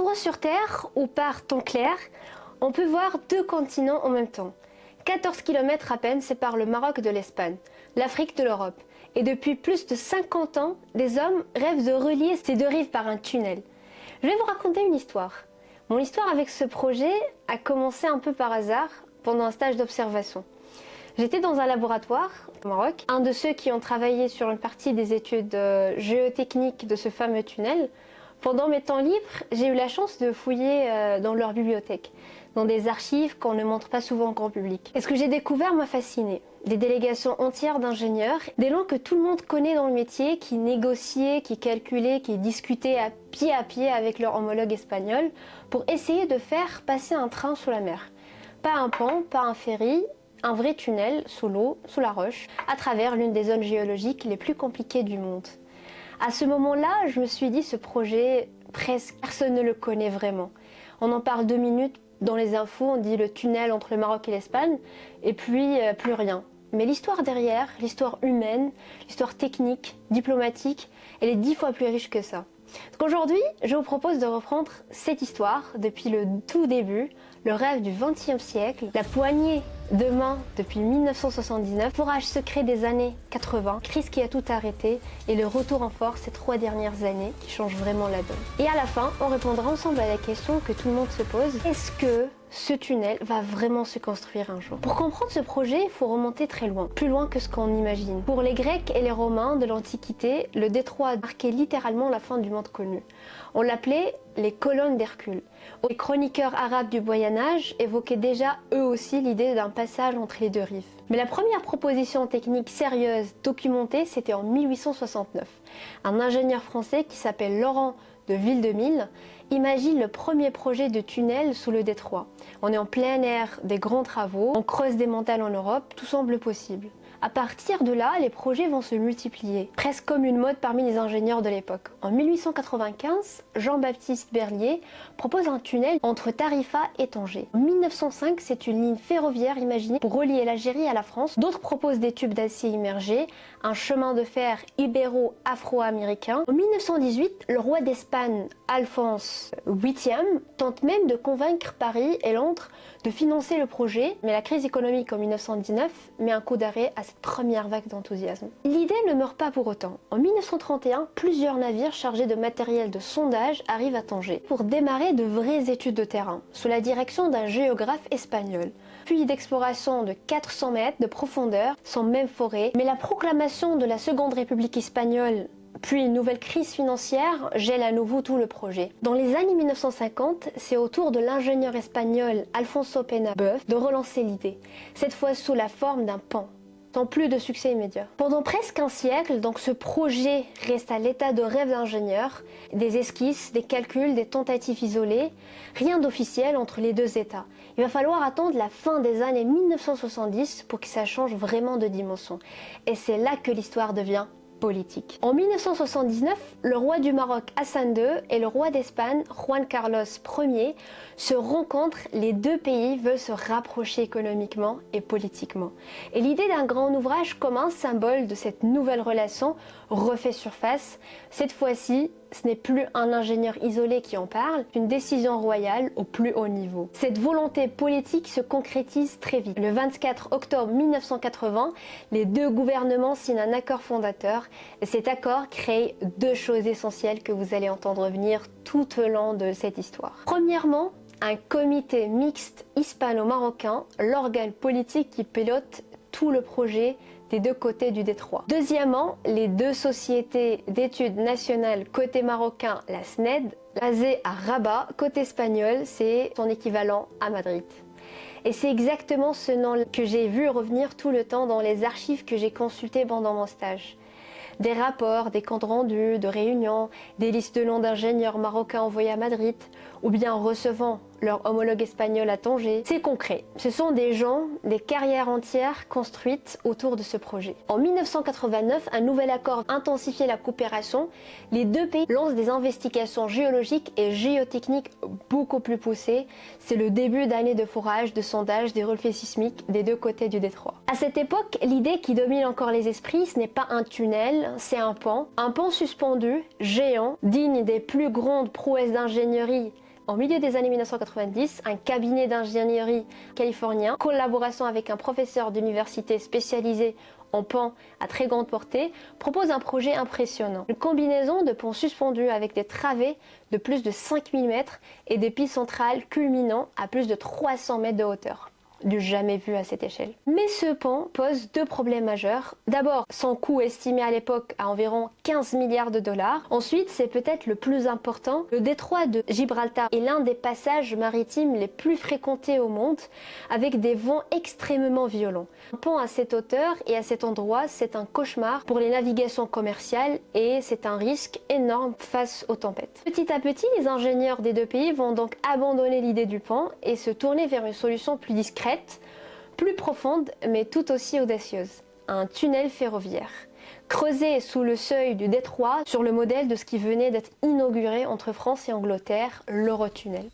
endroit sur Terre où par temps clair, on peut voir deux continents en même temps. 14 km à peine séparent le Maroc de l'Espagne, l'Afrique de l'Europe. Et depuis plus de 50 ans, des hommes rêvent de relier ces deux rives par un tunnel. Je vais vous raconter une histoire. Mon histoire avec ce projet a commencé un peu par hasard pendant un stage d'observation. J'étais dans un laboratoire au Maroc, un de ceux qui ont travaillé sur une partie des études géotechniques de ce fameux tunnel. Pendant mes temps libres, j'ai eu la chance de fouiller dans leur bibliothèque, dans des archives qu'on ne montre pas souvent au grand public. Et ce que j'ai découvert m'a fasciné. Des délégations entières d'ingénieurs, des langues que tout le monde connaît dans le métier, qui négociaient, qui calculaient, qui discutaient à pied avec leur homologue espagnol pour essayer de faire passer un train sous la mer. Pas un pont, pas un ferry, un vrai tunnel sous l'eau, sous la roche, à travers l'une des zones géologiques les plus compliquées du monde. À ce moment-là, je me suis dit, ce projet, presque personne ne le connaît vraiment. On en parle 2 minutes dans les infos, on dit le tunnel entre le Maroc et l'Espagne, et puis plus rien. Mais l'histoire derrière, l'histoire humaine, l'histoire technique, diplomatique, elle est 10 fois plus riche que ça. Donc aujourd'hui, je vous propose de reprendre cette histoire depuis le tout début, le rêve du XXe siècle, la poignée de main depuis 1979, forage secret des années 80, crise qui a tout arrêté et le retour en force ces 3 dernières années qui changent vraiment la donne. Et à la fin, on répondra ensemble à la question que tout le monde se pose, est-ce que ce tunnel va vraiment se construire un jour? Pour comprendre ce projet, il faut remonter très loin, plus loin que ce qu'on imagine. Pour les Grecs et les Romains de l'Antiquité, le détroit marquait littéralement la fin du monde connu. On l'appelait les colonnes d'Hercule. Les chroniqueurs arabes du Moyen-Âge évoquaient déjà eux aussi l'idée d'un passage entre les deux rives. Mais la première proposition technique sérieuse documentée, c'était en 1869. Un ingénieur français qui s'appelle Laurent de Villedemille imagine le premier projet de tunnel sous le détroit. On est en plein air des grands travaux, on creuse des montagnes en Europe, tout semble possible. À partir de là, les projets vont se multiplier, presque comme une mode parmi les ingénieurs de l'époque. En 1895, Jean-Baptiste Berlier propose un tunnel entre Tarifa et Tanger. En 1905, c'est une ligne ferroviaire imaginée pour relier l'Algérie à la France. D'autres proposent des tubes d'acier immergés, un chemin de fer ibéro-afro-américain. En 1918, le roi d'Espagne, Alphonse VIII, tente même de convaincre Paris et Londres de financer le projet, mais la crise économique en 1919 met un coup d'arrêt à cette première vague d'enthousiasme. L'idée ne meurt pas pour autant. En 1931, plusieurs navires chargés de matériel de sondage arrivent à Tanger pour démarrer de vraies études de terrain, sous la direction d'un géographe espagnol. Puits d'exploration de 400 mètres de profondeur, sans même forêt, mais la proclamation de la Seconde République espagnole puis une nouvelle crise financière gèle à nouveau tout le projet. Dans les années 1950, c'est au tour de l'ingénieur espagnol Alfonso Pena Boeuf de relancer l'idée, cette fois sous la forme d'un pont, sans plus de succès immédiat. Pendant presque un siècle, donc ce projet reste à l'état de rêve d'ingénieur, des esquisses, des calculs, des tentatives isolées, rien d'officiel entre les deux États. Il va falloir attendre la fin des années 1970 pour que ça change vraiment de dimension. Et c'est là que l'histoire devient politique. En 1979, le roi du Maroc Hassan II et le roi d'Espagne Juan Carlos Ier se rencontrent. Les deux pays veulent se rapprocher économiquement et politiquement. Et l'idée d'un grand ouvrage commun, symbole de cette nouvelle relation, refait surface. Cette fois-ci, ce n'est plus un ingénieur isolé qui en parle, une décision royale au plus haut niveau. Cette volonté politique se concrétise très vite. Le 24 octobre 1980, les deux gouvernements signent un accord fondateur et cet accord crée 2 choses essentielles que vous allez entendre venir tout au long de cette histoire. Premièrement, un comité mixte hispano-marocain, l'organe politique qui pilote tout le projet des deux côtés du détroit. Deuxièmement, les 2 sociétés d'études nationales côté marocain, la SNED, basée à Rabat, côté espagnol, c'est son équivalent à Madrid. Et c'est exactement ce nom que j'ai vu revenir tout le temps dans les archives que j'ai consultées pendant mon stage. Des rapports, des comptes rendus, de réunions, des listes de noms d'ingénieurs marocains envoyés à Madrid, ou bien en recevant leur homologue espagnol à Tanger. C'est concret. Ce sont des gens, des carrières entières construites autour de ce projet. En 1989, un nouvel accord intensifiait la coopération. Les deux pays lancent des investigations géologiques et géotechniques beaucoup plus poussées. C'est le début d'années de forage, de sondage, des relevés sismiques des deux côtés du détroit. À cette époque, l'idée qui domine encore les esprits, ce n'est pas un tunnel, c'est un pont suspendu, géant, digne des plus grandes prouesses d'ingénierie En milieu des années 1990, un cabinet d'ingénierie californien, en collaboration avec un professeur d'université spécialisé en pont à très grande portée, propose un projet impressionnant. Une combinaison de ponts suspendus avec des travées de plus de 5000 mètres et des piles centrales culminant à plus de 300 mètres de hauteur. Du jamais vu à cette échelle. Mais ce pont pose deux problèmes majeurs. D'abord, son coût estimé à l'époque à environ 15 milliards de dollars. Ensuite, c'est peut-être le plus important, le détroit de Gibraltar est l'un des passages maritimes les plus fréquentés au monde, avec des vents extrêmement violents. Un pont à cette hauteur et à cet endroit, c'est un cauchemar pour les navigations commerciales et c'est un risque énorme face aux tempêtes. Petit à petit, les ingénieurs des deux pays vont donc abandonner l'idée du pont et se tourner vers une solution plus discrète, plus profonde mais tout aussi audacieuse, un tunnel ferroviaire, creusé sous le seuil du détroit sur le modèle de ce qui venait d'être inauguré entre France et Angleterre, l'Eurotunnel.